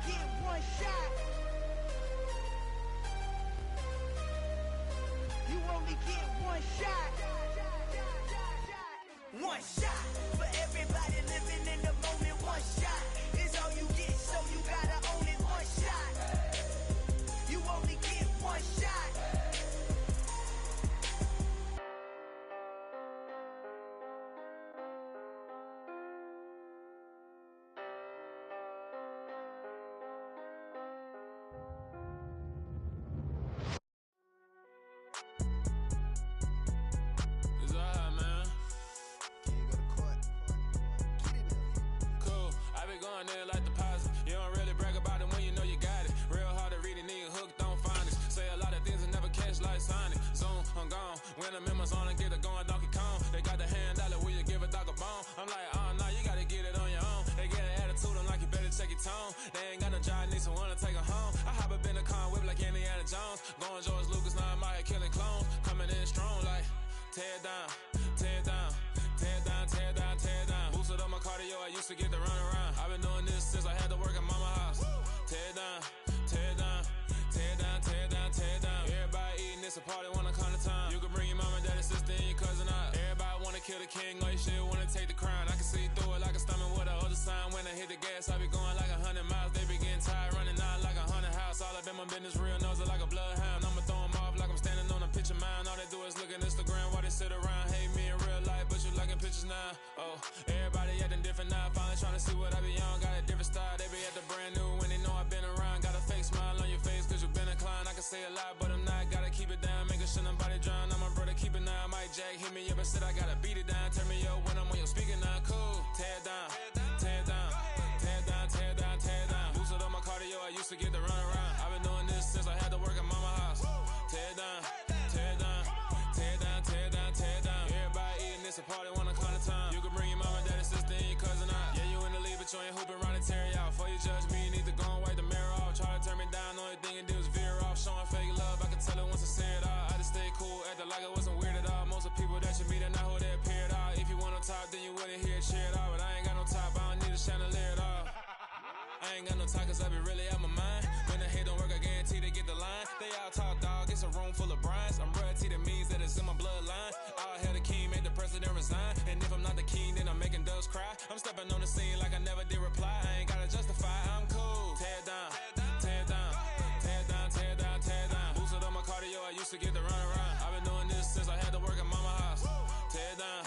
get one shot. You only get one shot. One shot for everybody living in the moment. One shot is all you get, so you gotta own it. One shot. You only get one shot. Going there like deposit. You don't really brag about it when you know you got it. Real hard to read a nigga hooked on finest. Say a lot of things and never catch like Sonic. Zoom, I'm gone. When I'm in my zone and get it going Donkey Kong. They got the hand dollar, will you give a dog a bone? I'm like, oh no, you gotta get it on your own. They get an attitude, I'm like, you better check your tone. They ain't got no job, need someone to take her home. I hop up in the car, whip like Indiana Jones. Going George Lucas, now I'm out here killing clones. Coming in strong like, tear down, tear down. Tear down, tear down, tear down. Boosted up my cardio, I used to get to run around. I've been doing this since I had to work at mama house. Tear down, tear down, tear down, tear down, tear down. Everybody eating this a party, wanna come to time. You can bring your mama, daddy, sister, and your cousin out. Everybody wanna kill the king, or you shit wanna take the crown. I can see through it like a stomach with a other sign. When I hit the gas, I be going like 100 miles. They be getting tired, running out like 100 house. All up in my business, real nose like a bloodhound. I'ma throw them off like I'm standing on a picture mound. All they do is look at Instagram while they sit around. Hate me in real life, but you liking pictures now. Oh, everybody acting different now. Finally trying to see what I be on. Got a different style, they be at the brand new when they know I've been around. Got a fake smile on your face cause you been inclined. I can say a lot, but I'm not. Gotta keep it down, making sure nobody drown. I'm my brother, keep it now. Mike Jack hit me up and said I gotta beat it down. Turn me up when I'm on your speaker now. Cool, tear down, tear down, tear down, tear down, tear down. Boosted up my cardio, I used to get to run around. I've been doing this since I had to work at mama house. Tear down, tear down, tear down, tear down, tear down. Everybody eating this a party, wanna come to time. You can bring your mama, daddy, sister, and your cousin out. Yeah, you in the league, but you ain't hooping around and tear you out. Before you judge me, you need to go and wipe the mirror off. Try to turn me down, only thing you do is veer off. Showing fake love, I can tell it once I say it all. I just stay cool, acting like it wasn't weird at all. Most of the people that you meet are not who they appear at all. If you want on top, then you wouldn't hear it cheer at all. But I ain't got no top, I don't need a chandelier at all. I ain't got no time cause I be really out my mind. When the head don't work, I guarantee they get the line. They all talk dog, it's a room full of brines. I'm royalty, that means that it's in my bloodline. All hell the king, made the president resign. And if I'm not the king, then I'm making doves cry. I'm stepping on the scene like I never did reply. I ain't gotta justify, I'm cool. Tear down, tear down, tear down, tear down, tear down. Boosted up my cardio, I used to get to run around. I've been doing this since I had to work at mama house. Tear down,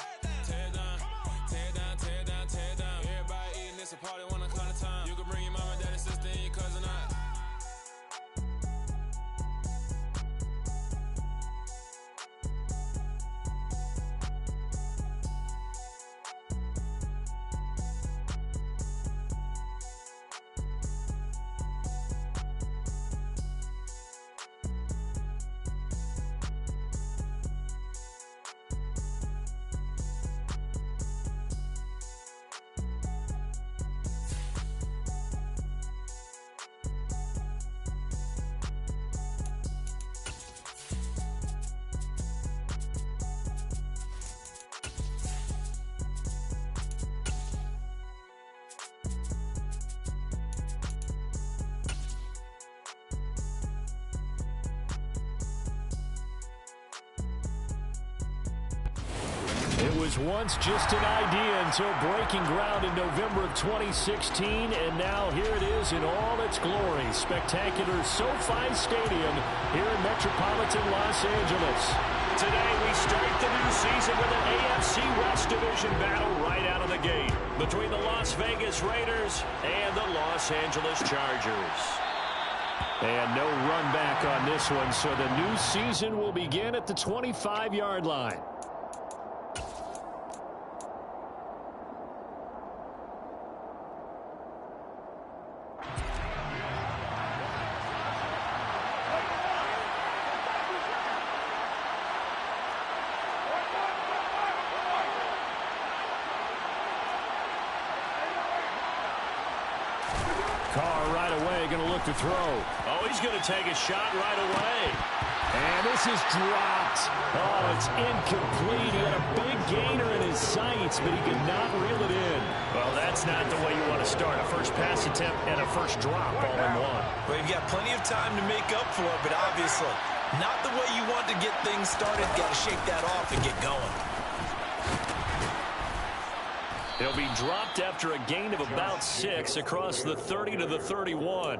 tear down, tear down, tear down, tear down. Everybody eating this a party, wanna come to time. You can bring your mama, daddy, sister, and your cousin out. It was once just an idea until breaking ground in November of 2016, and now here it is in all its glory. Spectacular SoFi Stadium here in metropolitan Los Angeles. Today we start the new season with an AFC West Division battle right out of the gate between the Las Vegas Raiders and the Los Angeles Chargers. And no run back on this one, so the new season will begin at the 25-yard line. Carr right away going to look to throw. Oh, he's going to take a shot right away. And this is dropped. Oh, it's incomplete. He had a big gainer in his sights, but he could not reel it in. Well, that's not the way you want to start. A first pass attempt and a first drop all in one. Well, you've got plenty of time to make up for it, but obviously not the way you want to get things started. Got to shake that off and get going. He'll be dropped after a gain of about 6 across the 30 to the 31.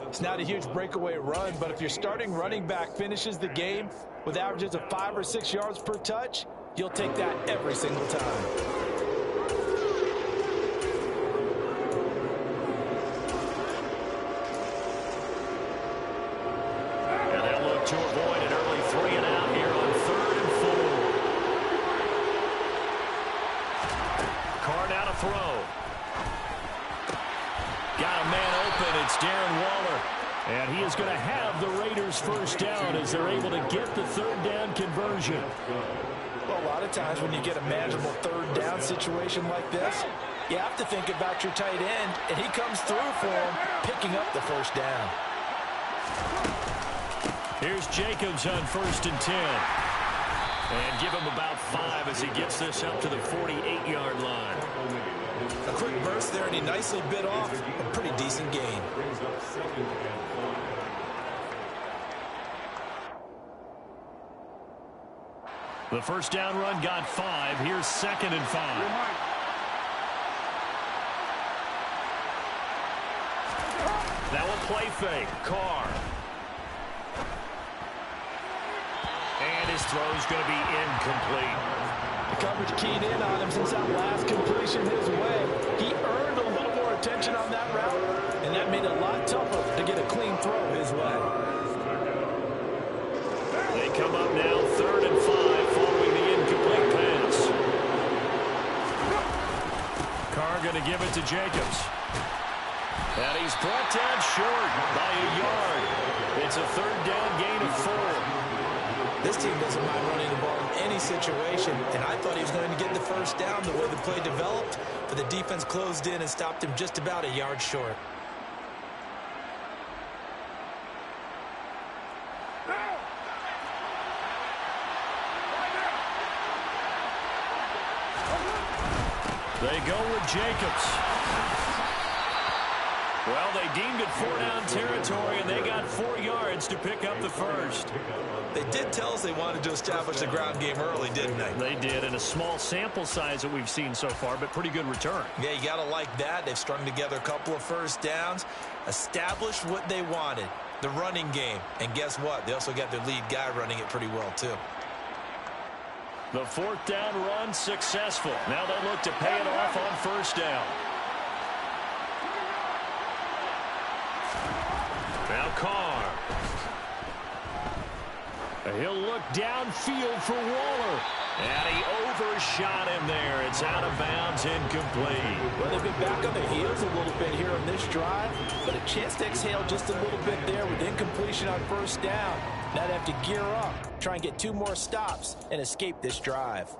It's not a huge breakaway run, but if your starting running back finishes the game with averages of 5 or 6 yards per touch, you'll take that every single time. And they'll look to avoid an early 3 and out here on 3rd and 4. Carr now to throw. Got a man open. It's Darren Waller. And he is going to have the Raiders first down as they're able to get the 3rd down conversion. Well, a lot of times when you get a manageable 3rd down situation like this, you have to think about your tight end, and he comes through for him, picking up the first down. Here's Jacobs on 1st and 10. And give him about 5 as he gets this up to the 48-yard line. A quick burst there, and he nicely bit off a pretty decent gain. The first down run got 5. Here's 2nd and 5. That will play fake. Carr. And his throw's going to be incomplete. The coverage keyed in on him since that last completion his way. He earned a little more attention on that route, and that made it a lot tougher to get a clean throw his way. They come up now 3rd and 5 following the incomplete pass. Carr going to give it to Jacobs. And he's brought down short by a yard. It's a 3rd down gain of 4. This team doesn't mind running the ball in any situation, and I thought he was going to get the first down the way the play developed, but the defense closed in and stopped him just about a yard short. They go with Jacobs. Well, they deemed it 4-down territory, and they got 4 yards to pick up the first. They did tell us they wanted to establish the ground game early, didn't they? They did, in a small sample size that we've seen so far, but pretty good return. Yeah, you got to like that. They've strung together a couple of first downs, established what they wanted, the running game. And guess what? They also got their lead guy running it pretty well, too. The 4th down run successful. Now they look to pay it off on 1st down. Now Carr. He'll look downfield for Waller. And he overshot him there. It's out of bounds, incomplete. Well, they've been back on their heels a little bit here on this drive, but a chance to exhale just a little bit there with incompletion on 1st down. Now they have to gear up, try and get 2 more stops, and escape this drive.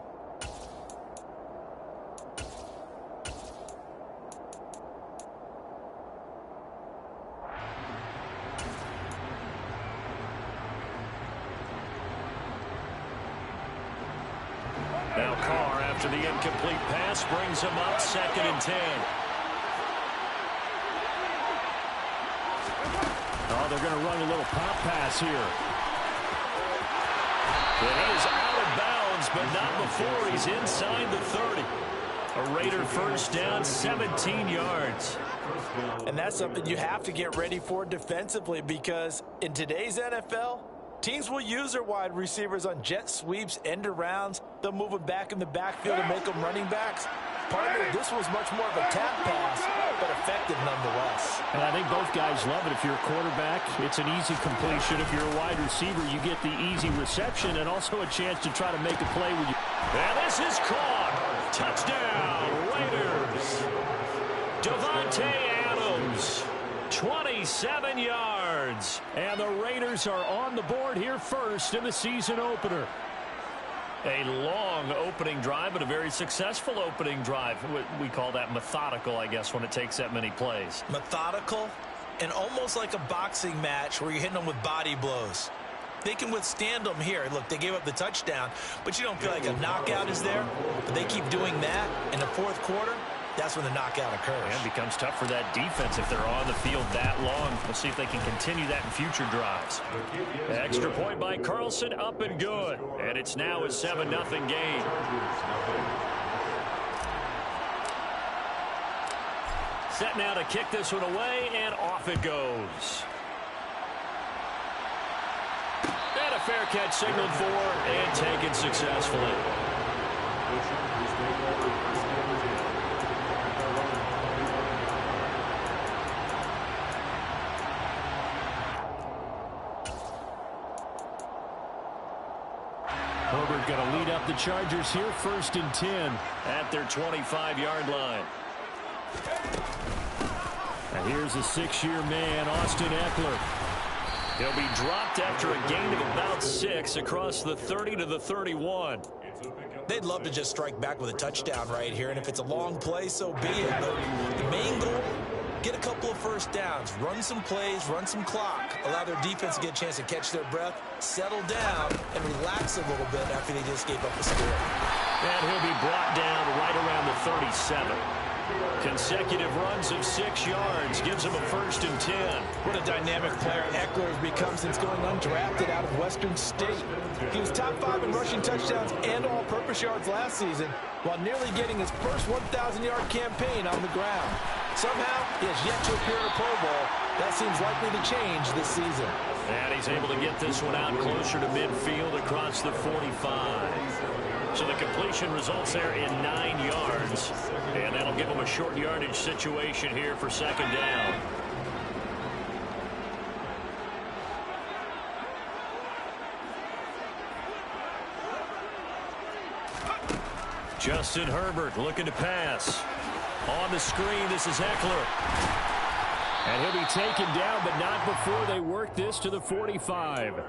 Now Carr, after the incomplete pass, brings him up 2nd and 10. Oh, they're going to run a little pop pass here. It is out of bounds, but not before he's inside the 30. A Raider first down, 17 yards. And that's something you have to get ready for defensively, because in today's NFL, teams will use their wide receivers on jet sweeps, end arounds. They'll move them back in the backfield and make them running backs. Partner, this was much more of a tap pass, but effective nonetheless. And I think both guys love it. If you're a quarterback, it's an easy completion. If you're a wide receiver, you get the easy reception and also a chance to try to make a play with you. And this is caught. Touchdown, Raiders. Davante Adams, 27 yards. And the Raiders are on the board here first in the season opener. A long opening drive, but a very successful opening drive. We call that methodical, I guess, when it takes that many plays. Methodical and almost like a boxing match where you're hitting them with body blows. They can withstand them here. Look, they gave up the touchdown, but you don't feel like a knockout is there. But they keep doing that in the fourth quarter. That's when the knockout occurs. And it becomes tough for that defense if they're on the field that long. We'll see if they can continue that in future drives. Extra point by Carlson, up and good. And it's now a 7-0 game. Set now to kick this one away, and off it goes. And a fair catch signaled for and taken successfully. Herbert going to lead up the Chargers here, 1st and 10 at their 25-yard line. And here's a 6-year man, Austin Eckler. He'll be dropped after a gain of about 6 across the 30 to the 31. They'd love to just strike back with a touchdown right here, and if it's a long play, so be it. But the main goal, get a couple of first downs, run some plays, run some clock, allow their defense to get a chance to catch their breath, settle down, and relax a little bit after they just gave up a score. And he'll be brought down right around the 37. Consecutive runs of 6 yards gives him a 1st and 10. What a dynamic player Eckler has become since going undrafted out of Western State. He was top 5 in rushing touchdowns and all-purpose yards last season, while nearly getting his first 1,000-yard campaign on the ground. Somehow, he has yet to appear in a Pro Bowl. That seems likely to change this season. And he's able to get this one out closer to midfield across the 45. So the completion results there in 9 yards. And that'll give him a short yardage situation here for 2nd down. Justin Herbert looking to pass. On the screen, this is Eckler. And he'll be taken down, but not before they work this to the 45.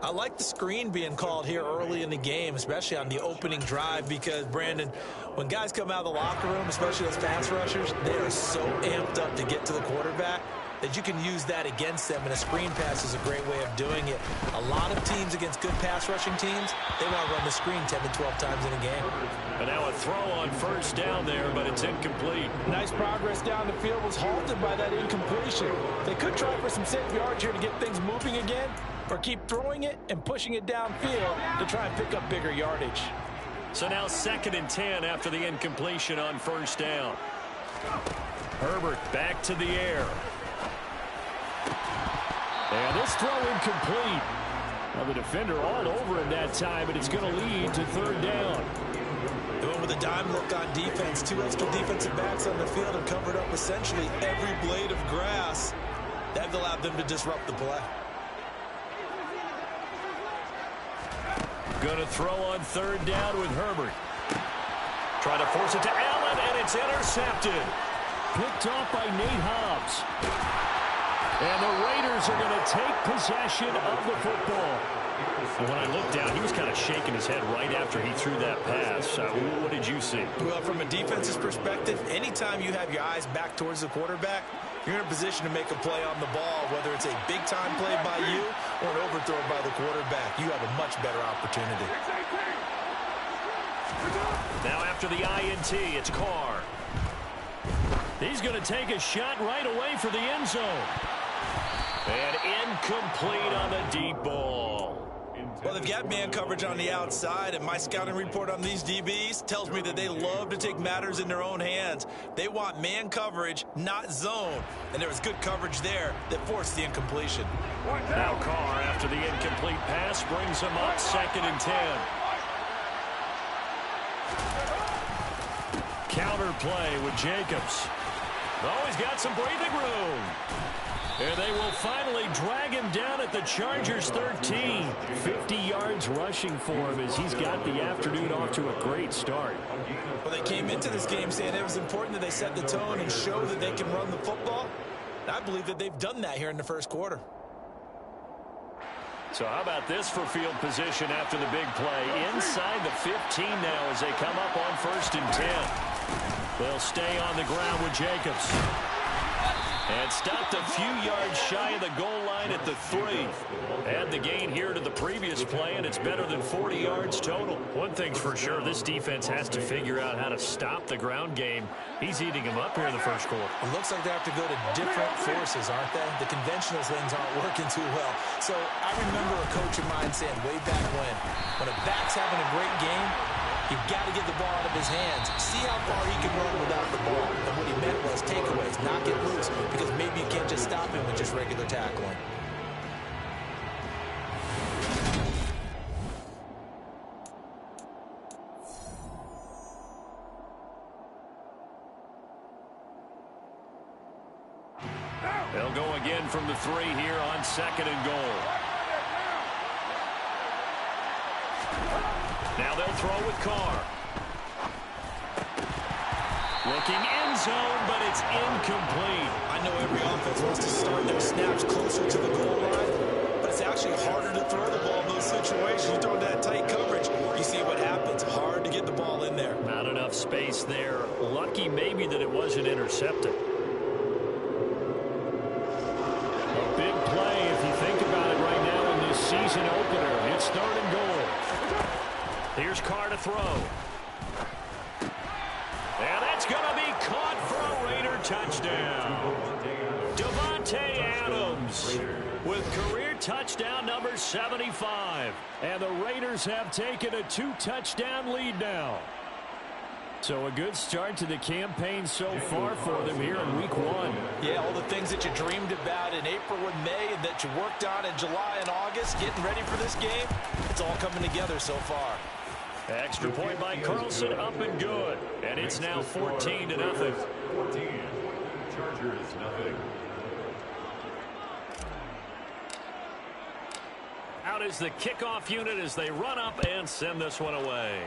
I like the screen being called here early in the game, especially on the opening drive, because, Brandon, when guys come out of the locker room, especially those pass rushers, they are so amped up to get to the quarterback that you can use that against them, and a screen pass is a great way of doing it. A lot of teams against good pass rushing teams, they want to run the screen 10 to 12 times in a game. And now a throw on 1st down there, but it's incomplete. Nice progress down the field was halted by that incompletion. They could try for some safe yards here to get things moving again, or keep throwing it and pushing it downfield to try and pick up bigger yardage. So now 2nd and 10 after the incompletion on 1st down. Herbert back to the air. And this throw incomplete. Now the defender all over him that time, but it's going to lead to 3rd down. They went with a dime look on defense. 2 extra defensive backs on the field and covered up essentially every blade of grass. That allowed them to disrupt the play. Going to throw on 3rd down with Herbert. Trying to force it to Allen, and it's intercepted. Picked off by Nate Hobbs. And the Raiders are going to take possession of the football. When I looked down, he was kind of shaking his head right after he threw that pass. What did you see? Well, from a defense's perspective, anytime you have your eyes back towards the quarterback, you're in a position to make a play on the ball, whether it's a big-time play by you or an overthrow by the quarterback. You have a much better opportunity. Now after the INT, it's Carr. He's going to take a shot right away for the end zone. And incomplete on the deep ball. Well, they've got man coverage on the outside, and my scouting report on these DBs tells me that they love to take matters in their own hands. They want man coverage, not zone. And there was good coverage there that forced the incompletion. Now Carr, after the incomplete pass, brings him up 2nd and 10. Counter play with Jacobs. Oh, he's got some breathing room. And they will finally drag him down at the Chargers 13. 50 yards rushing for him as he's got the afternoon off to a great start. Well, they came into this game saying it was important that they set the tone and show that they can run the football. And I believe that they've done that here in the 1st quarter. So how about this for field position after the big play? Inside the 15 now as they come up on 1st and 10. They'll stay on the ground with Jacobs. And stopped a few yards shy of the goal line at the 3. Add the gain here to the previous play, and it's better than 40 yards total. One thing's for sure, this defense has to figure out how to stop the ground game. He's eating them up here in the first quarter. It looks like they have to go to different forces, aren't they? The conventional things aren't working too well. So I remember a coach of mine saying way back when a back's having a great game, you've got to get the ball out of his hands. See how far he can run without the ball. And what he meant was takeaways, knock it loose, because maybe you can't just stop him with just regular tackling. They'll go again from the 3 here on 2nd and goal. Now they'll throw with Carr. Looking end zone, but it's incomplete. I know every offense wants to start their snaps closer to the goal line, but it's actually harder to throw the ball in those situations. You throw that tight coverage, you see what happens. Hard to get the ball in there. Not enough space there. Lucky maybe that it wasn't intercepted. A big play if you think about it right now in this season opener. It's 3rd and goal. Here's Carr to throw. And that's going to be caught for a Raider touchdown. Devontae Adams with career touchdown number 75. And the Raiders have taken a 2-touchdown lead now. So a good start to the campaign so far for them here in week 1. Yeah, all the things that you dreamed about in April and May and that you worked on in July and August, getting ready for this game, it's all coming together so far. Extra point by Carlson, up and good. And it's now 14-0. 14. Chargers, nothing. Out is the kickoff unit as they run up and send this one away.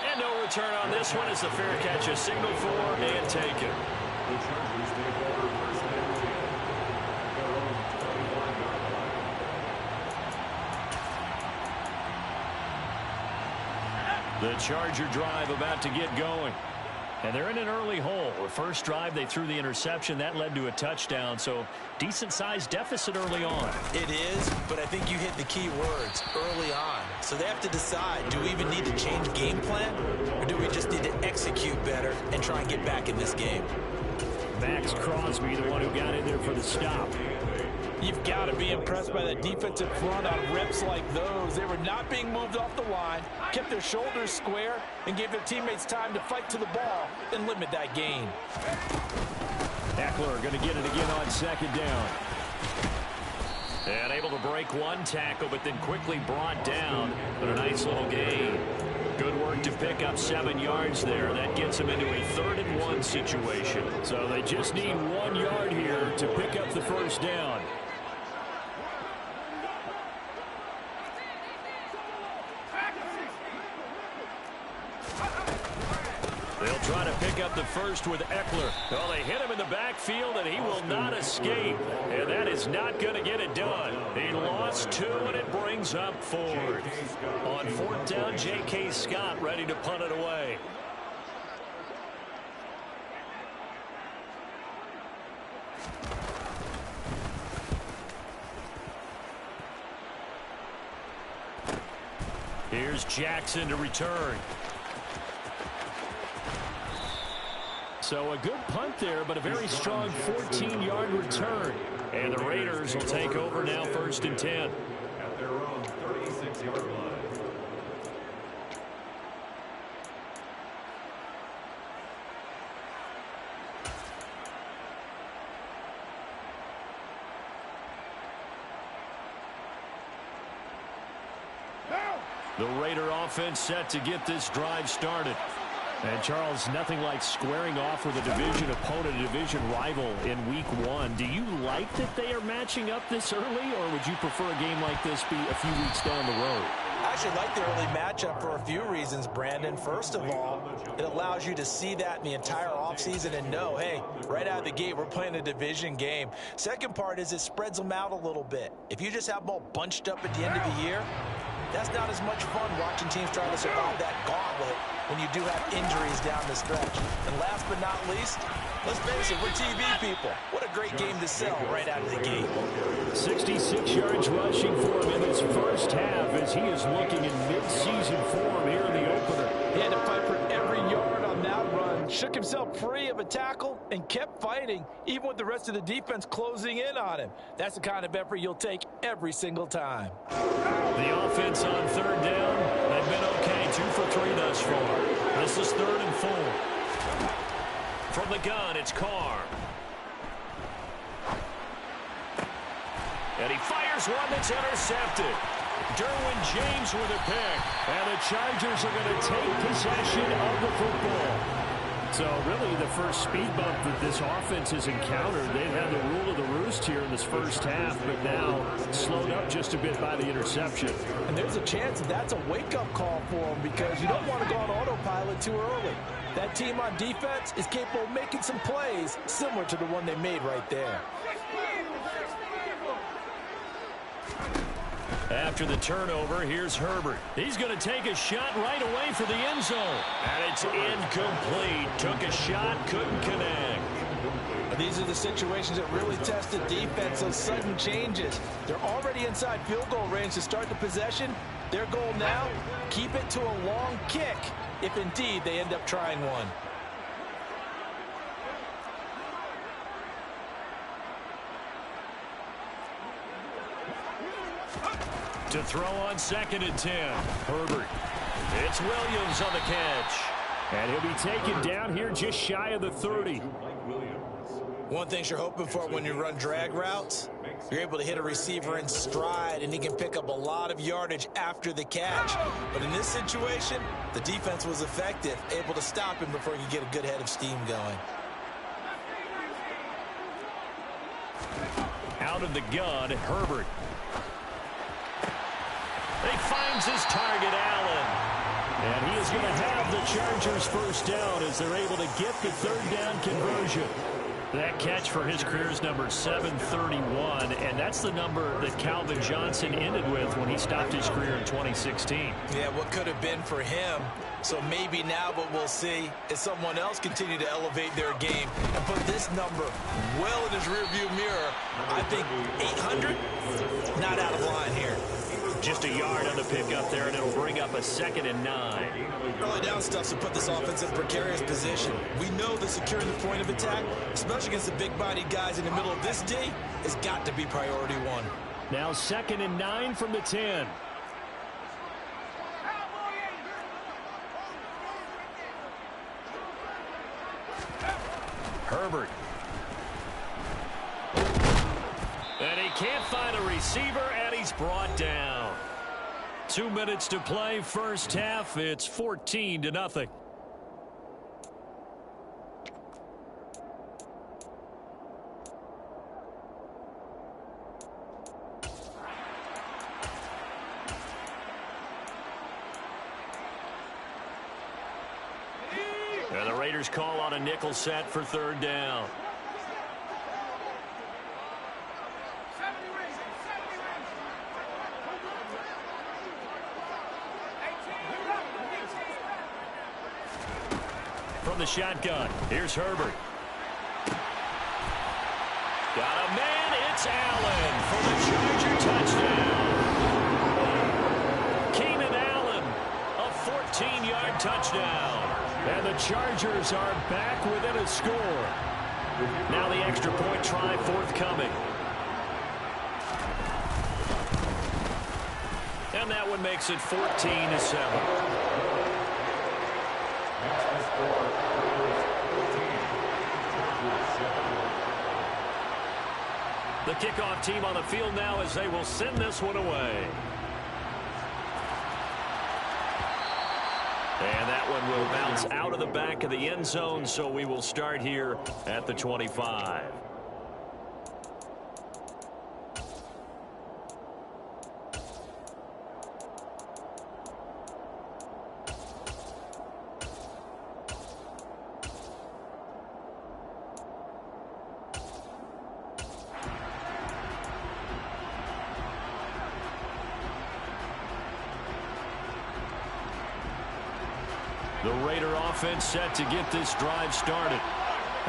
And no return on this one as the fair catch is signaled for and taken. The Chargers take over 1st and 10. Their own 25-yard line. The Charger drive about to get going. And they're in an early hole. The first drive, they threw the interception. That led to a touchdown. So decent-sized deficit early on. It is, but I think you hit the key words, early on. So they have to decide, do we even need to change game plan? Or do we just need to execute better and try and get back in this game? Max Crosby, the one who got in there for the stop. You've got to be impressed by that defensive front on reps like those. They were not being moved off the line, kept their shoulders square, and gave their teammates time to fight to the ball and limit that gain. Eckler going to get it again on 2nd down. And able to break one tackle, but then quickly brought down. But a nice little gain. Good work to pick up 7 yards there. That gets them into a 3rd and 1 situation. So they just need 1 yard here to pick up the first down. They'll try to pick up the first with Eckler. Well, they hit him in the backfield, and he will not escape. And that is not going to get it done. He lost 2, and it brings up 4th. On 4th down, J.K. Scott ready to punt it away. Here's Jackson to return. So a good punt there, but a very strong 14-yard return. And the Raiders will take over now 1st and 10. At their own 36-yard line. The Raider offense set to get this drive started. And, Charles, nothing like squaring off with a division opponent, a division rival in week 1. Do you like that they are matching up this early, or would you prefer a game like this be a few weeks down the road? I actually like the early matchup for a few reasons, Brandon. First of all, it allows you to see that in the entire offseason and know, hey, right out of the gate, we're playing a division game. Second part is it spreads them out a little bit. If you just have them all bunched up at the end of the year, that's not as much fun watching teams try to survive that gauntlet when you do have injuries down the stretch. And last but not least, let's face it, we're TV people. What a great game to sell right out of the gate. 66 yards rushing for him in his first half as he is looking in mid-season form here in the opener. He had to fight for every yard on that run, shook himself free of a tackle, and kept fighting, even with the rest of the defense closing in on him. That's the kind of effort you'll take every single time. The offense on third down, they've been okay, 2 for 3 thus far. This is 3rd and 4. From the gun, it's Carr. And he fires one that's intercepted. Derwin James with a pick. And the Chargers are going to take possession of the football. So really the first speed bump that this offense has encountered. They've had the rule of the roost here in this first half, but now slowed up just a bit by the interception. And there's a chance that that's a wake-up call for them because you don't want to go on autopilot too early. That team on defense is capable of making some plays similar to the one they made right there. After the turnover, here's Herbert. He's going to take a shot right away for the end zone. And it's incomplete. Took a shot, couldn't connect. These are the situations that really test the defense, those sudden changes. They're already inside field goal range to start the possession. Their goal now, keep it to a long kick, if indeed they end up trying one. To throw on 2nd and 10. Herbert. It's Williams on the catch. And he'll be taken down here just shy of the 30. One thing you're hoping for when you run drag routes, you're able to hit a receiver in stride, and he can pick up a lot of yardage after the catch. But in this situation, the defense was effective, able to stop him before he could get a good head of steam going. Out of the gun, Herbert. He finds his target, Allen. And he is going to have the Chargers first down as they're able to get the 3rd down conversion. That catch for his career is number 731, and that's the number that Calvin Johnson ended with when he stopped his career in 2016. Yeah, what could have been for him. So maybe now what we'll see is someone else continue to elevate their game and put this number well in his rearview mirror. I think 800, not out of line here. Just a yard on the pickup there, and it'll bring up a 2nd and 9. Early down stuff to put this offense in a precarious position. We know that securing the point of attack, especially against the big-bodied guys in the middle of this D, has got to be priority one. Now 2nd and 9 from the 10. Herbert. And he can't find a receiver, and he's brought down. 2 minutes to play, first half. It's 14-0. And the Raiders call on a nickel set for 3rd down. From the shotgun, here's Herbert. Got a man, it's Allen for the Charger touchdown. Keenan Allen, a 14-yard touchdown. And the Chargers are back within a score. Now the extra point try forthcoming. And that one makes it 14-7. The kickoff team on the field now as they will send this one away. And that one will bounce out of the back of the end zone, so we will start here at the 25. The Raider offense set to get this drive started.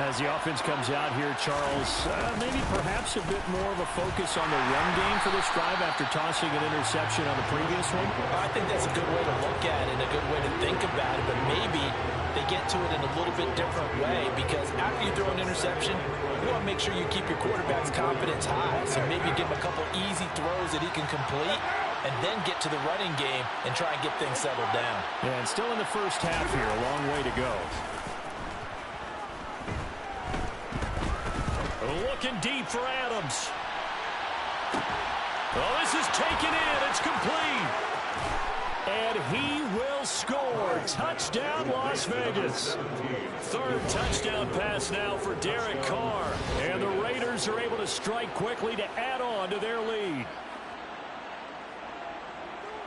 As the offense comes out here, Charles, maybe perhaps a bit more of a focus on the run game for this drive after tossing an interception on the previous one? I think that's a good way to look at it, a good way to think about it, but maybe they get to it in a little bit different way, because after you throw an interception, you want to make sure you keep your quarterback's confidence high. So maybe give him a couple easy throws that he can complete, and then get to the running game and try and get things settled down. Yeah, and still in the first half here, a long way to go. Looking deep for Adams. Oh, this is taken in. It's complete. And he will score. Touchdown, Las Vegas. Third touchdown pass now for Derek Carr. And the Raiders are able to strike quickly to add on to their lead.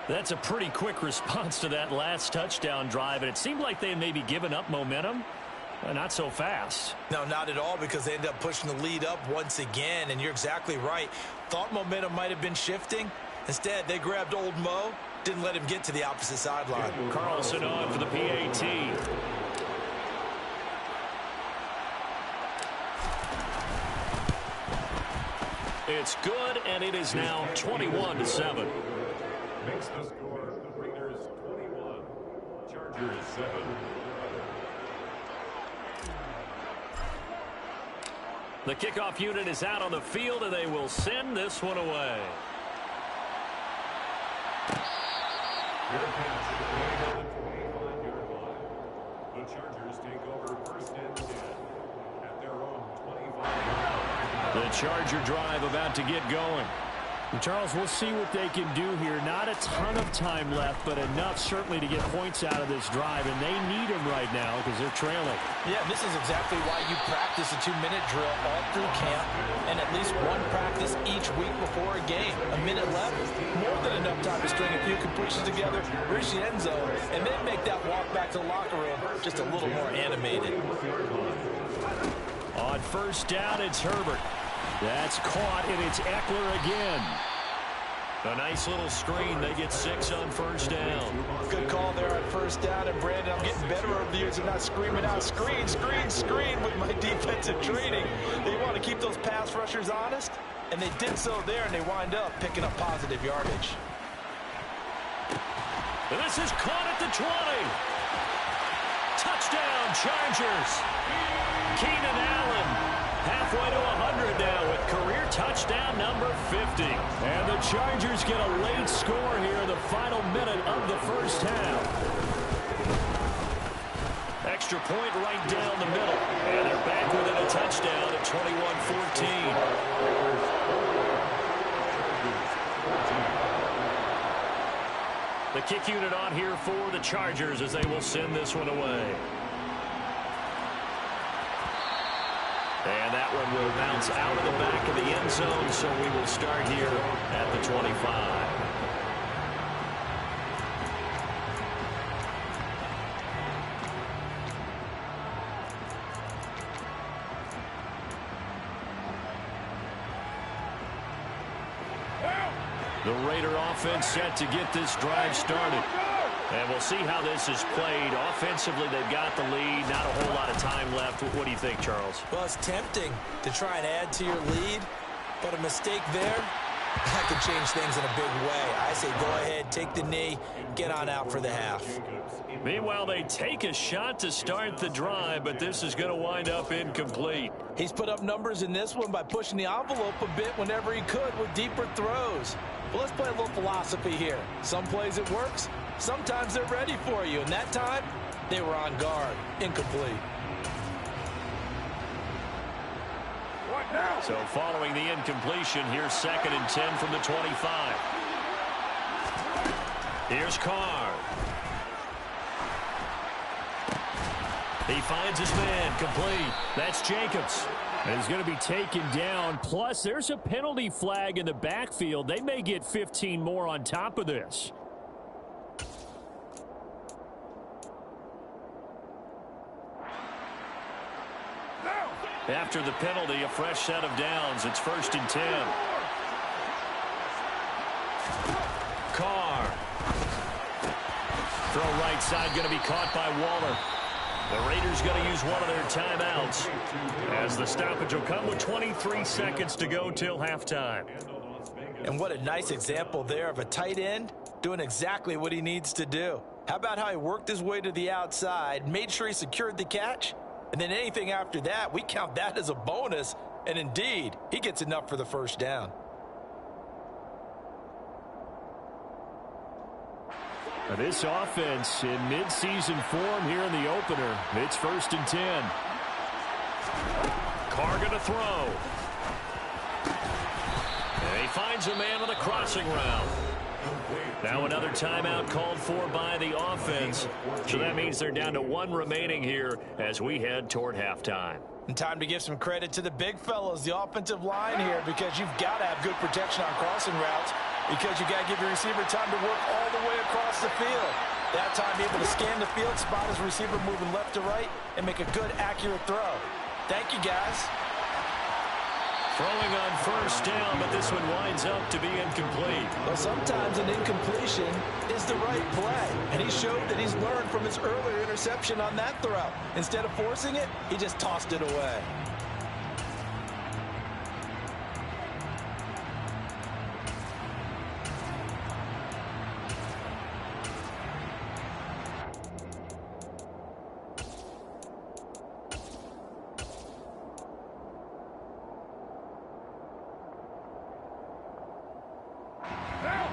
That's a pretty quick response to that last touchdown drive, and it seemed like they had maybe given up momentum. Not so fast. No, not at all, because they ended up pushing the lead up once again, and you're exactly right. Thought momentum might have been shifting. Instead, they grabbed old Mo, didn't let him get to the opposite sideline. Carlson on for the PAT. It's good, and it is now 21-7. Makes the score the Raiders 21, Chargers 7. The kickoff unit is out on the field, and they will send this one away. Fair catch, playing on the 25-yard line. The Chargers take over first and 10 at their own 25-yard line. The Charger drive about to get going. And Charles, we'll see what they can do here. Not a ton of time left, but enough certainly to get points out of this drive, and they need them right now because they're trailing. Yeah, this is exactly why you practice a 2-minute drill all through camp, and at least one practice each week before a game. A minute left, more than enough time to string a few completions together, reach the end zone, and then make that walk back to the locker room just a little more animated. On first down, it's Herbert. That's caught, and it's Eckler again. A nice little screen. They get 6 on first down. Good call there on first down. And, Brandon, I'm getting better over the years of not screaming out, screen, screen, screen with my defensive training. They want to keep those pass rushers honest, and they did so there, and they wind up picking up positive yardage. And this is caught at the 20. Touchdown, Chargers. Keenan Allen. Halfway to 100 now with career touchdown number 50. And the Chargers get a late score here in the final minute of the first half. Extra point right down the middle. And they're back within a touchdown at 21-14. The kick unit on here for the Chargers as they will send this one away. And that one will bounce out of the back of the end zone, so we will start here at the 25. The Raider offense set to get this drive started. And we'll see how this is played. Offensively, they've got the lead. Not a whole lot of time left. What do you think, Charles? Well, it's tempting to try and add to your lead, but a mistake there, that could change things in a big way. I say go ahead, take the knee, get on out for the half. Meanwhile, they take a shot to start the drive, but this is going to wind up incomplete. He's put up numbers in this one by pushing the envelope a bit whenever he could with deeper throws. But let's play a little philosophy here. Some plays it works. Sometimes they're ready for you, and that time, they were on guard. Incomplete. What now? So following the incompletion, here's 2nd and 10 from the 25. Here's Carr. He finds his man, complete. That's Jacobs. And he's going to be taken down. Plus, there's a penalty flag in the backfield. They may get 15 more on top of this. After the penalty, a fresh set of downs. It's 1st and 10. Carr. Throw right side going to be caught by Waller. The Raiders going to use one of their timeouts as the stoppage will come with 23 seconds to go till halftime. And what a nice example there of a tight end doing exactly what he needs to do. How about how he worked his way to the outside, made sure he secured the catch, and then anything after that, we count that as a bonus. And indeed, he gets enough for the first down. This offense in midseason form here in the opener. It's 1st and 10. Carr going to throw. And he finds a man on the crossing route. Now another timeout called for by the offense. So that means they're down to 1 remaining here as we head toward halftime. And time to give some credit to the big fellas, the offensive line here, because you've got to have good protection on crossing routes, because you got to give your receiver time to work all the way across the field. That time able to scan the field, spot his receiver moving left to right, and make a good, accurate throw. Thank you, guys. Throwing on first down, but this one winds up to be incomplete. Well, sometimes an incompletion is the right play, and he showed that he's learned from his earlier interception on that throw. Instead of forcing it, he just tossed it away.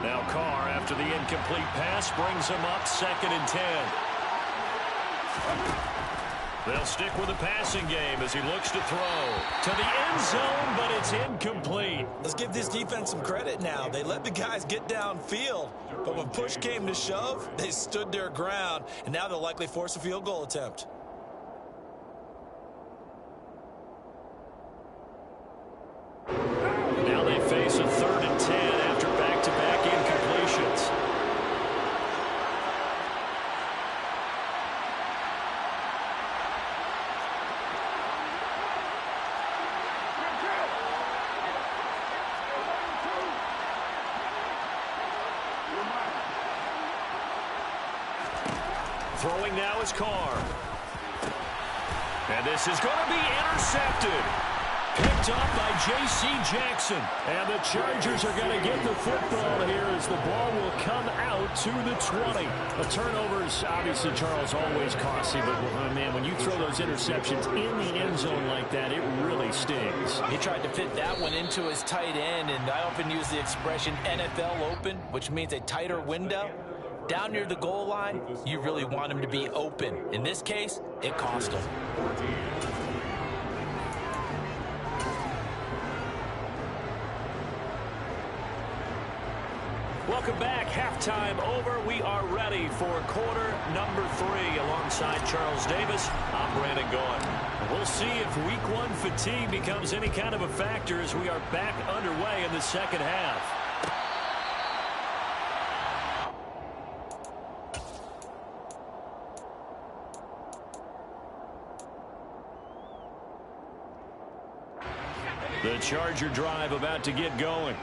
Now Carr, after the incomplete pass, brings him up 2nd and 10. They'll stick with the passing game as he looks to throw to the end zone, but it's incomplete. Let's give this defense some credit now. They let the guys get downfield, but when push came to shove, they stood their ground, and now they'll likely force a field goal attempt. Now they face a 3rd and 10 after back-to-back incompletions. Throwing now is Carr. And this is going to be intercepted. Picked up by J.C. Jackson. And the Chargers are going to get the football here as the ball will come out to the 20. The turnovers, obviously, Charles, always costly. But, man, when you throw those interceptions in the end zone like that, it really stings. He tried to fit that one into his tight end, and I often use the expression NFL open, which means a tighter window. Down near the goal line, you really want him to be open. In this case, it cost him. Welcome back. Halftime over. We are ready for quarter number 3 alongside Charles Davis. I'm Brandon Gaughan. We'll see if week 1 fatigue becomes any kind of a factor as we are back underway in the second half. The Charger drive about to get going.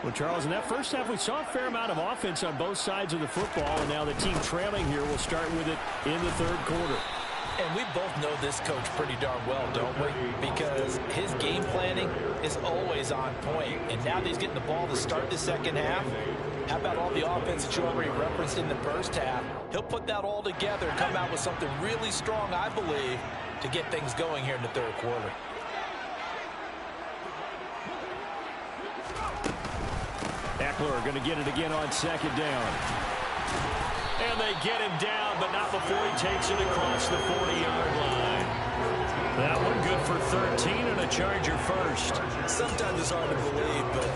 Well, Charles, in that first half, we saw a fair amount of offense on both sides of the football, and now the team trailing here will start with it in the 3rd quarter. And we both know this coach pretty darn well, don't we? Because his game planning is always on point. And now that he's getting the ball to start the second half, how about all the offense that you already referenced in the first half? He'll put that all together and come out with something really strong, I believe, to get things going here in the 3rd quarter. Eckler going to get it again on 2nd down. And they get him down, but not before he takes it across the 40-yard line. That one good for 13 and a Charger first. Sometimes it's hard to believe, but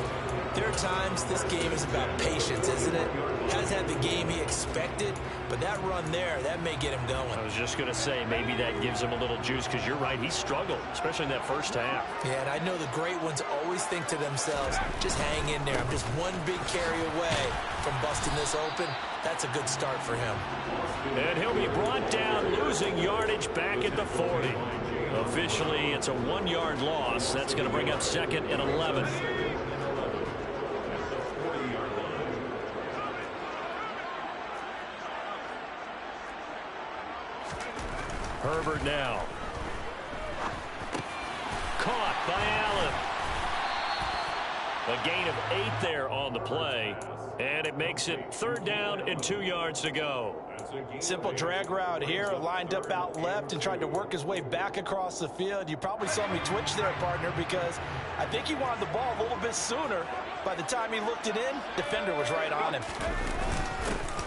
there are times this game is about patience, isn't it? Hasn't had the game he expected, but that run there, that may get him going. I was just going to say, maybe that gives him a little juice, because you're right, he struggled, especially in that first half. Yeah, and I know the great ones always think to themselves, just hang in there. I'm just one big carry away from busting this open. That's a good start for him. And he'll be brought down, losing yardage back at the 40. Officially, it's a 1-yard loss. That's going to bring up 2nd and 11. Herbert now. Caught by Allen. A gain of 8 there on the play. And it makes it 3rd down and 2 yards to go. Simple drag route here, lined up out left and tried to work his way back across the field. You probably saw me twitch there, partner, because I think he wanted the ball a little bit sooner. By the time he looked it in, defender was right on him.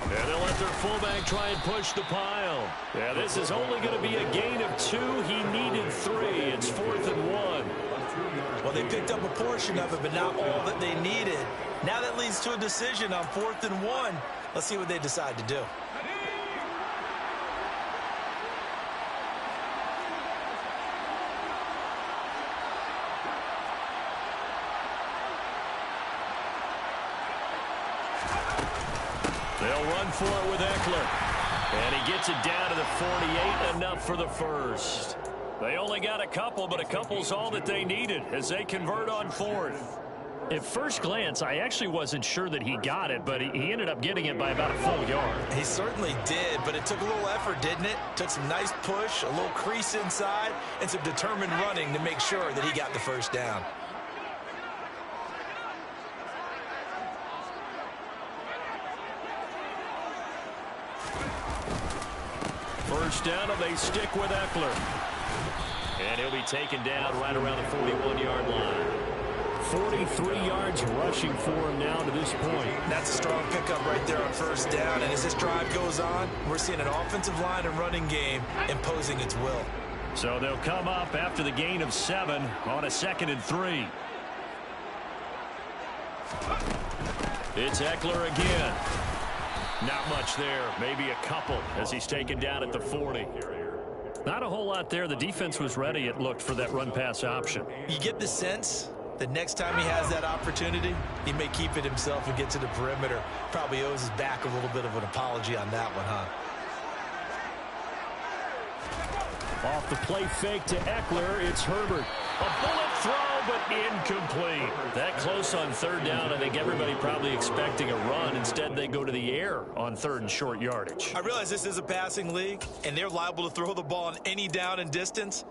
And they'll let their fullback try and push the pile. Yeah, this is only going to be a gain of 2. He needed 3. It's 4th and 1. Well, they picked up a portion of it, but not all that they needed. Now that leads to a decision on 4th and 1. Let's see what they decide to do. They'll run for it with Eckler. And he gets it down to the 48, enough for the first. They only got a couple, but a couple's all that they needed as they convert on 4th. At first glance, I actually wasn't sure that he got it, but he ended up getting it by about a full yard. He certainly did, but it took a little effort, didn't it? Took some nice push, a little crease inside, and some determined running to make sure that he got the first down. First down, and they stick with Eckler. And he'll be taken down right around the 41-yard line. 43 yards rushing for him now to this point. That's a strong pickup right there on first down. And as this drive goes on, we're seeing an offensive line and running game imposing its will. So they'll come up after the gain of 7 on a 2nd and 3. It's Eckler again. Not much there. Maybe a couple as he's taken down at the 40. Not a whole lot there. The defense was ready, it looked, for that run-pass option. You get the sense that next time he has that opportunity, he may keep it himself and get to the perimeter. Probably owes his back a little bit of an apology on that one, huh? Off the play fake to Eckler, it's Herbert. A bullet throw, but incomplete. That close on 3rd down, I think everybody probably expecting a run. Instead, they go to the air on 3rd and short yardage. I realize this is a passing league, and they're liable to throw the ball on any down and distance.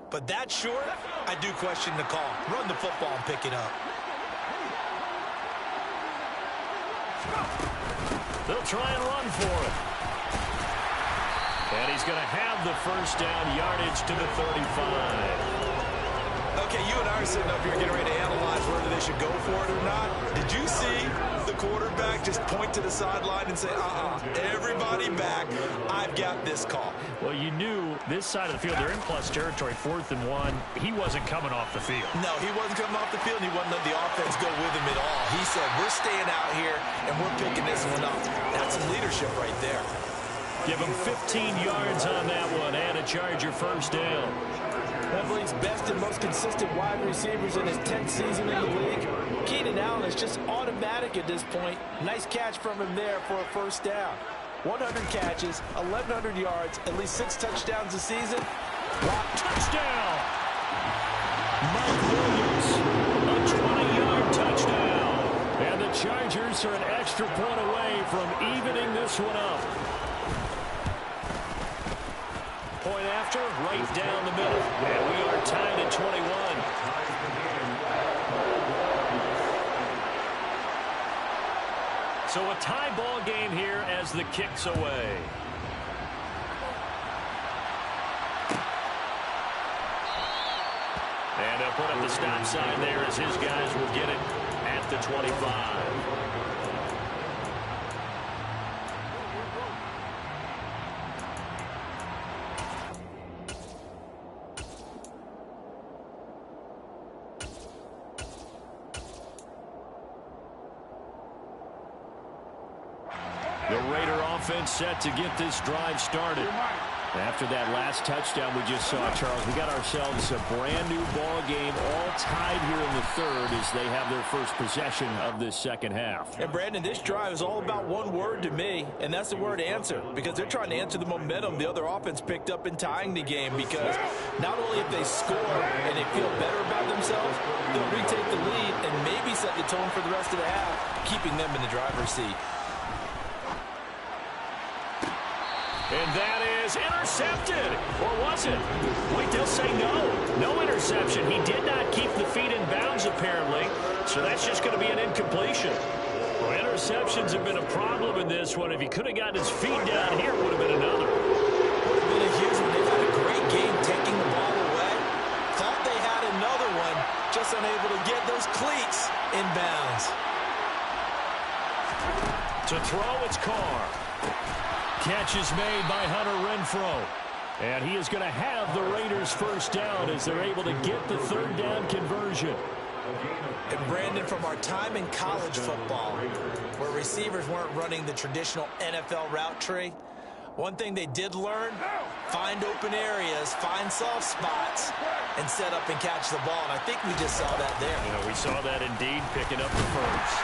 But that short, I do question the call. Run the football and pick it up. They'll try and run for it. And he's going to have the first down, yardage to the 35. Okay, you and I are sitting up here getting ready to analyze whether they should go for it or not. Did you see the quarterback just point to the sideline and say, everybody back, I've got this call? Well, you knew this side of the field, they're in plus territory, 4th and 1. He wasn't coming off the field. No, he wasn't coming off the field, and he wasn't letting the offense go with him at all. He said, we're staying out here, and we're picking this one up. That's some leadership right there. Give him 15 yards on that one and a Charger first down. That league's best and most consistent wide receivers in his 10th season in the league. Keenan Allen is just automatic at this point. Nice catch from him there for a first down. 100 catches, 1,100 yards, at least 6 touchdowns a season. Touchdown! Mike Williams, a 20-yard touchdown. And the Chargers are an extra point away from evening this one up. Point after, right down the middle. And we are tied at 21. So a tie ball game here as the kick's away. And they'll put up the stop sign there as his guys will get it at the 25. The Raider offense set to get this drive started. After that last touchdown we just saw, Charles, we got ourselves a brand-new ball game, all tied here in the 3rd as they have their first possession of this 2nd half. And, Brandon, this drive is all about one word to me, and that's the word answer, because they're trying to answer the momentum the other offense picked up in tying the game, because not only if they score and they feel better about themselves, they'll retake the lead and maybe set the tone for the rest of the half, keeping them in the driver's seat. And that is intercepted. Or was it? Wait, they'll say no. No interception. He did not keep the feet in bounds, apparently. So that's just going to be an incompletion. Well, interceptions have been a problem in this one. If he could have gotten his feet down here, it would have been another. Would have been a huge one. They've had a great game taking the ball away. Thought they had another one, just unable to get those cleats in bounds. To throw, it's Carr. Catch is made by Hunter Renfrow. And he is going to have the Raiders first down as they're able to get the third down conversion. And Brandon, from our time in college football, where receivers weren't running the traditional NFL route tree, one thing they did learn, find open areas, find soft spots, and set up and catch the ball. And I think we just saw that there. Yeah, we saw that indeed, picking up the first.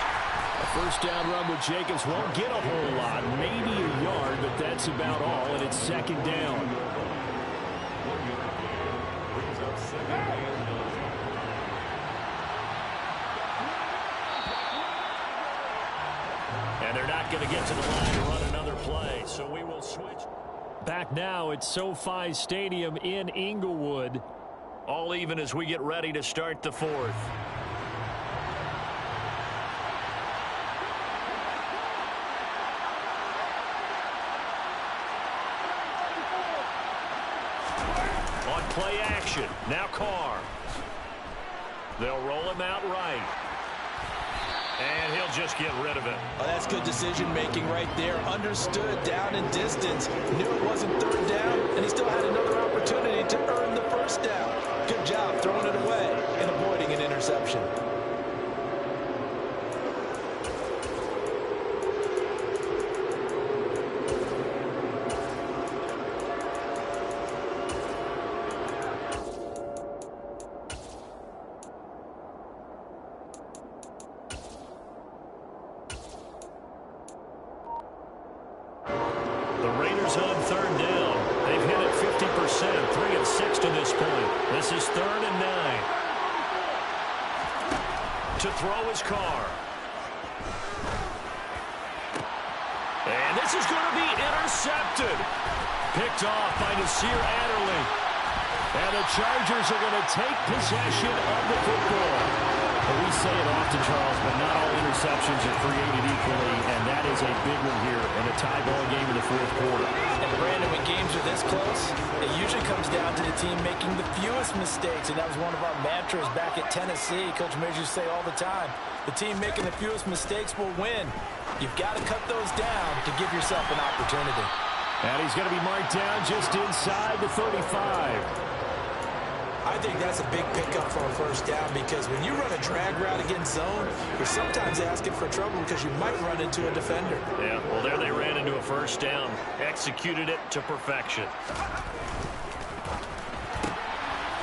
A first down run with Jacobs won't get a whole lot, maybe a yard, but that's about all, and it's second down. And they're not going to get to the line to run another play, so we will switch. Back now at SoFi Stadium in Inglewood. All even as we get ready to start the fourth. On play action, now Carr. They'll roll him out right. And he'll just get rid of it. Oh, that's good decision-making right there. Understood down and distance. Knew it wasn't third down, and he still had another opportunity to earn the first down. Good job throwing it away and avoiding an interception. The Raiders on third down. They've hit it 50%, 3 of 6 to this point. This is 3rd and 9. To throw his Carr. And this is going to be intercepted. Picked off by Nasir Adderley. And the Chargers are going to take possession of the football. Well, we say it often, Charles, but not all interceptions are created equally, and that is a big one here in a tie ball game in the fourth quarter. And Brandon, when games are this close, it usually comes down to the team making the fewest mistakes, and that was one of our mantras back at Tennessee. Coach Mears used to say all the time, the team making the fewest mistakes will win. You've got to cut those down to give yourself an opportunity. And he's going to be marked down just inside the 35. I think that's a big pickup for a first down because when you run a drag route against zone, you're sometimes asking for trouble because you might run into a defender. Yeah, well, there they ran into a first down. Executed it to perfection.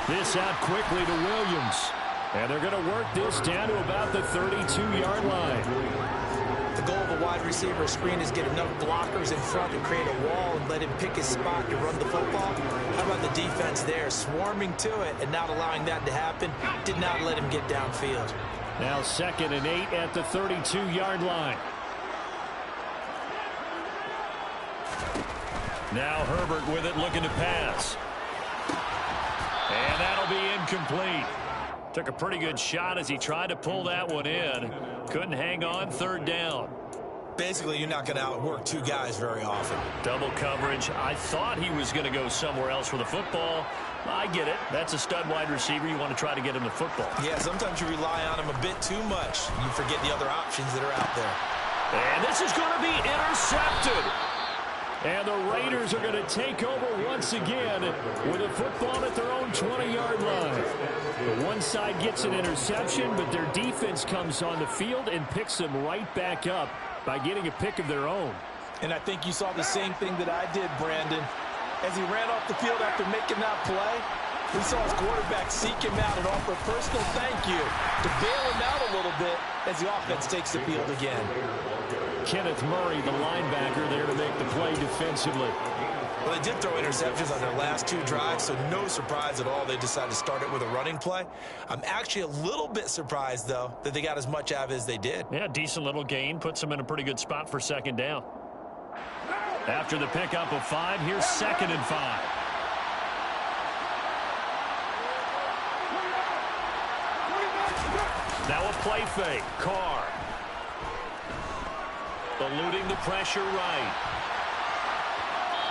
This out quickly to Williams. And they're going to work this down to about the 32-yard line. The goal of a wide receiver screen is get enough blockers in front to create a wall and let him pick his spot to run the football. How about the defense there, swarming to it and not allowing that to happen? Did not let him get downfield. Now 2nd and 8 at the 32-yard line. Now Herbert with it, looking to pass. And that'll be incomplete. Took a pretty good shot as he tried to pull that one in. Couldn't hang on, 3rd down. Basically, you're not going to outwork two guys very often. Double coverage. I thought he was going to go somewhere else for the football. I get it. That's a stud wide receiver. You want to try to get him the football. Yeah, sometimes you rely on him a bit too much. You forget the other options that are out there. And this is going to be intercepted. And the Raiders are going to take over once again with a football at their own 20-yard line. The one side gets an interception, but their defense comes on the field and picks them right back up by getting a pick of their own. And I think you saw the same thing that I did, Brandon. As he ran off the field after making that play, we saw his quarterback seek him out and offer a personal thank you to bail him out a little bit as the offense takes the field again. Kenneth Murray, the linebacker, there to make the play defensively. Well, they did throw interceptions on their last 2 drives, so no surprise at all they decided to start it with a running play. I'm actually a little bit surprised, though, that they got as much out of it as they did. Yeah, decent little gain. Puts them in a pretty good spot for 2nd down. After the pickup of 5, here's 2nd and 5. Now a play fake. Carr. Eluding the pressure right.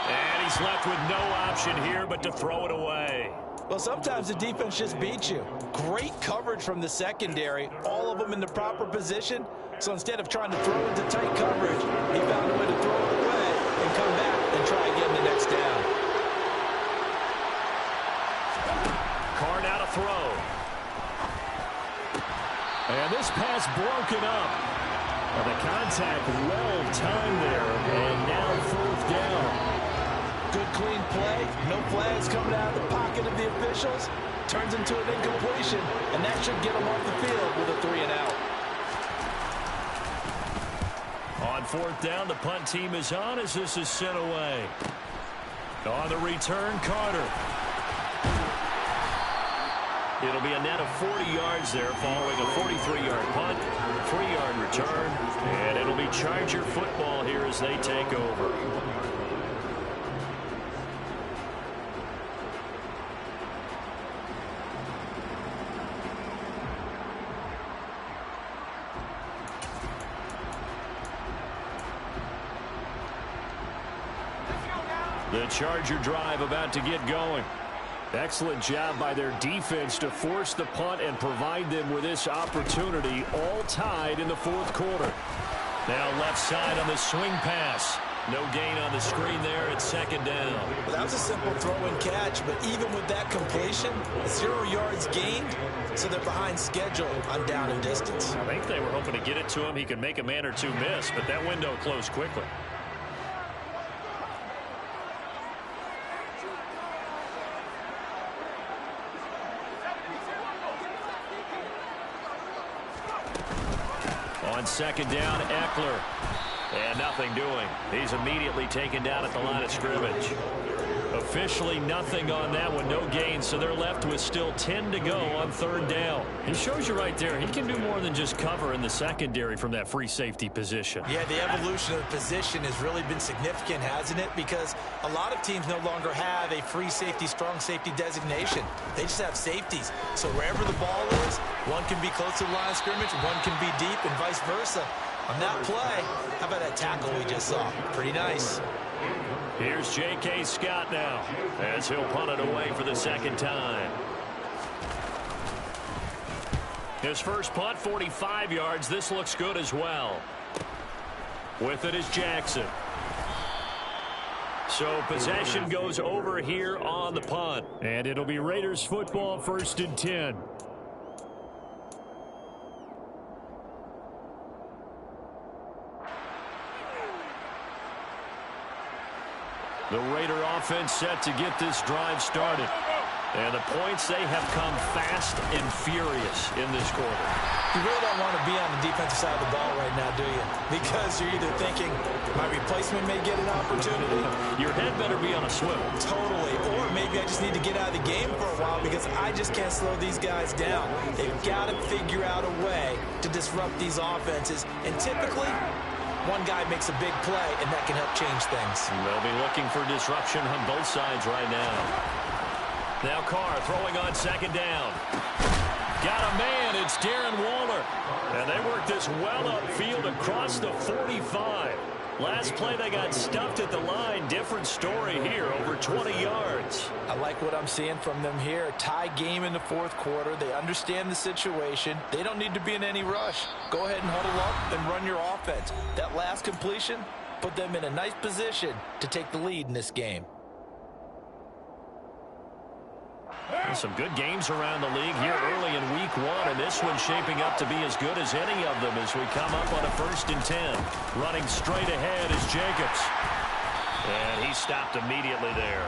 And he's left with no option here but to throw it away. Well, sometimes the defense just beats you. Great coverage from the secondary. All of them in the proper position. So instead of trying to throw into tight coverage, he found a way to throw it away and come back and try again the next down. Carr now to throw. And this pass broken up. Well, the contact well timed there, and now 4th down. Good clean play. No flags coming out of the pocket of the officials. Turns into an incompletion, and that should get him off the field with a 3 and out. On 4th down, the punt team is on as this is sent away. On the return, Carter. It'll be a net of 40 yards there following a 43-yard punt, 3-yard return, and it'll be Charger football here as they take over. The Charger drive about to get going. Excellent job by their defense to force the punt and provide them with this opportunity, all tied in the 4th quarter. Now left side on the swing pass. No gain on the screen there at 2nd down. Well, that was a simple throw and catch, but even with that completion, 0 yards gained, so they're behind schedule on down and distance. I think they were hoping to get it to him. He could make a man or two miss, but that window closed quickly. On 2nd down, Eckler. And nothing doing. He's immediately taken down at the line of scrimmage. Officially nothing on that one. No gain, so they're left with still 10 to go on 3rd down. He shows you right there, he can do more than just cover in the secondary from that free safety position. Yeah, the evolution of the position has really been significant, hasn't it? Because a lot of teams no longer have a free safety, strong safety designation. They just have safeties. So wherever the ball is, one can be close to the line of scrimmage, one can be deep, and vice versa. On that play, how about that tackle we just saw? Pretty nice. Here's J.K. Scott now as he'll punt it away for the 2nd time. His first punt, 45 yards. This looks good as well. With it is Jackson. So possession goes over here on the punt. And it'll be Raiders football, 1st and 10. The Raider offense set to get this drive started. And the points, they have come fast and furious in this quarter. You really don't want to be on the defensive side of the ball right now, do you? Because you're either thinking, my replacement may get an opportunity. Your head better be on a swivel. Totally. Or maybe I just need to get out of the game for a while because I just can't slow these guys down. They've got to figure out a way to disrupt these offenses. And typically, one guy makes a big play, and that can help change things. They'll be looking for disruption on both sides right now. Now Carr throwing on 2nd down. Got a man. It's Darren Waller. And they work this well upfield across the 45. Last play they got stuffed at the line. Different story here, over 20 yards. I like what I'm seeing from them here. Tie game in the 4th quarter. They understand the situation. They don't need to be in any rush. Go ahead and huddle up and run your offense. That last completion put them in a nice position to take the lead in this game. Some good games around the league here early in week 1, and this one's shaping up to be as good as any of them as we come up on a 1st and 10. Running straight ahead is Jacobs. And he stopped immediately there.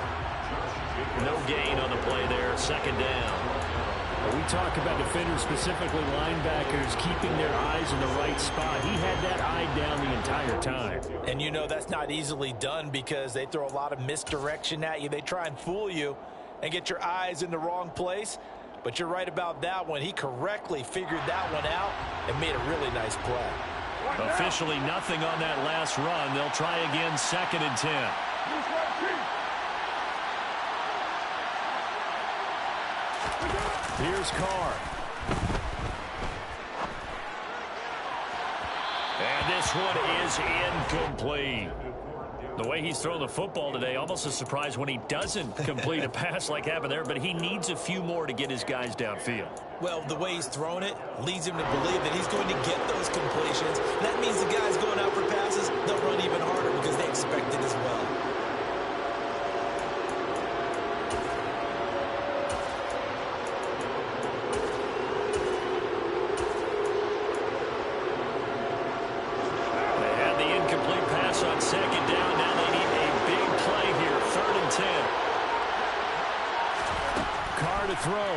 No gain on the play there, 2nd down. We talk about defenders, specifically linebackers, keeping their eyes in the right spot. He had that eye down the entire time. And you know that's not easily done because they throw a lot of misdirection at you. They try and fool you and get your eyes in the wrong place. But you're right about that one. He correctly figured that one out and made a really nice play. Officially nothing on that last run. They'll try again, 2nd and 10. Here's Carr. And this one is incomplete. The way he's thrown the football today, almost a surprise when he doesn't complete a pass like happened there, but he needs a few more to get his guys downfield. Well, the way he's thrown it leads him to believe that he's going to get those completions. That means the guys going out for passes, they'll run even harder because they expect it as well. On 2nd down, now they need a big play here. 3rd and 10. Carr to throw.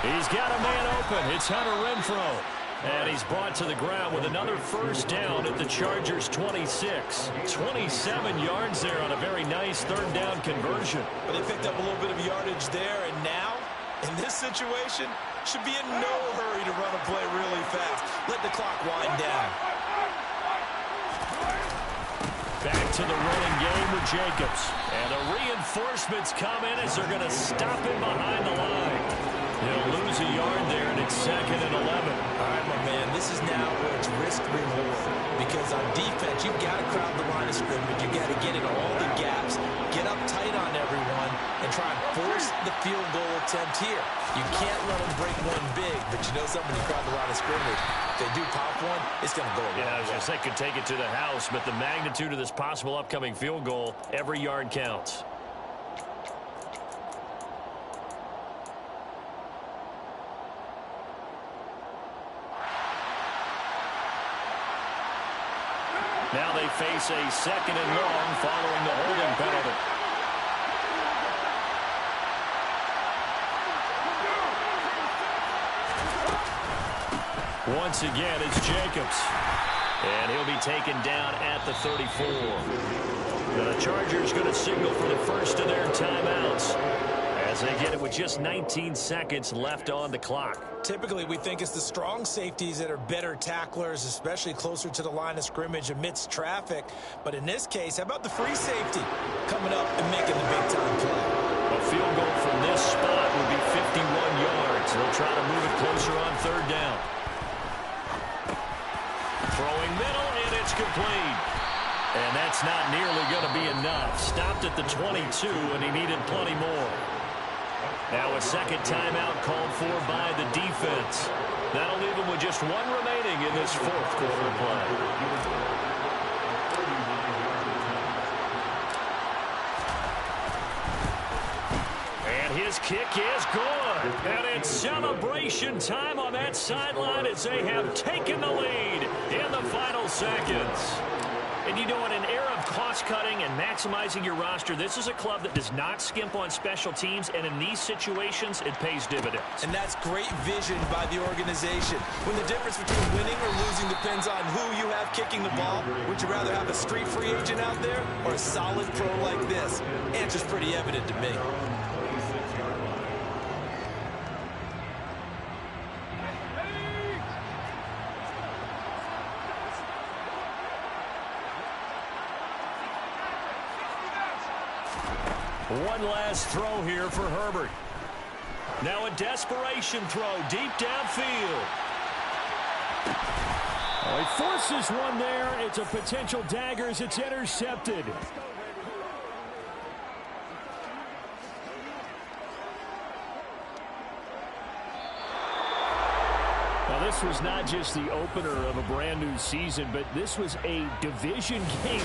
He's got a man open. It's Hunter Renfrow. And he's brought to the ground with another 1st down at the Chargers' 26. 27 yards there on a very nice 3rd down conversion. But they picked up a little bit of yardage there, and now, in this situation, should be in no hurry to run a play really fast. Let the clock wind down. Back to the running game with Jacobs. And the reinforcements come in as they're going to stop him behind the line. He'll lose a yard there, and it's 2nd and 11. All right, my man, this is now where it's risk-reward. Because on defense, you've got to crowd the line of scrimmage. You've got to get in all the gaps, get up tight on everyone, and try and force the field goal attempt here. You can't let them break one big, but you know something, you crowd the line of scrimmage. If they do pop one, it's going to go away. Yeah, I was going to say, could take it to the house, but the magnitude of this possible upcoming field goal, every yard counts. Now they face a 2nd and long following the holding penalty. Once again, it's Jacobs. And he'll be taken down at the 34. The Chargers going to signal for the first of their timeouts as they get it with just 19 seconds left on the clock. Typically, we think it's the strong safeties that are better tacklers, especially closer to the line of scrimmage amidst traffic. But in this case, how about the free safety coming up and making the big-time play? A field goal from this spot would be 51 yards. They'll try to move it closer on 3rd down. Throwing middle, and it's complete. And that's not nearly going to be enough. Stopped at the 22, and he needed plenty more. Now a 2nd timeout called for by the defense. That'll leave him with just 1 remaining in this 4th quarter of play. And his kick is good. And it's celebration time on that sideline as they have taken the lead in the final seconds. And you know, in an era of cost-cutting and maximizing your roster, this is a club that does not skimp on special teams, and in these situations, it pays dividends. And that's great vision by the organization. When the difference between winning or losing depends on who you have kicking the ball, would you rather have a street free agent out there or a solid pro like this? Answer's pretty evident to me. One last throw here for Herbert. Now a desperation throw deep downfield. Oh, he forces one there. It's a potential dagger as it's intercepted. Now, this was not just the opener of a brand new season, but this was a division game.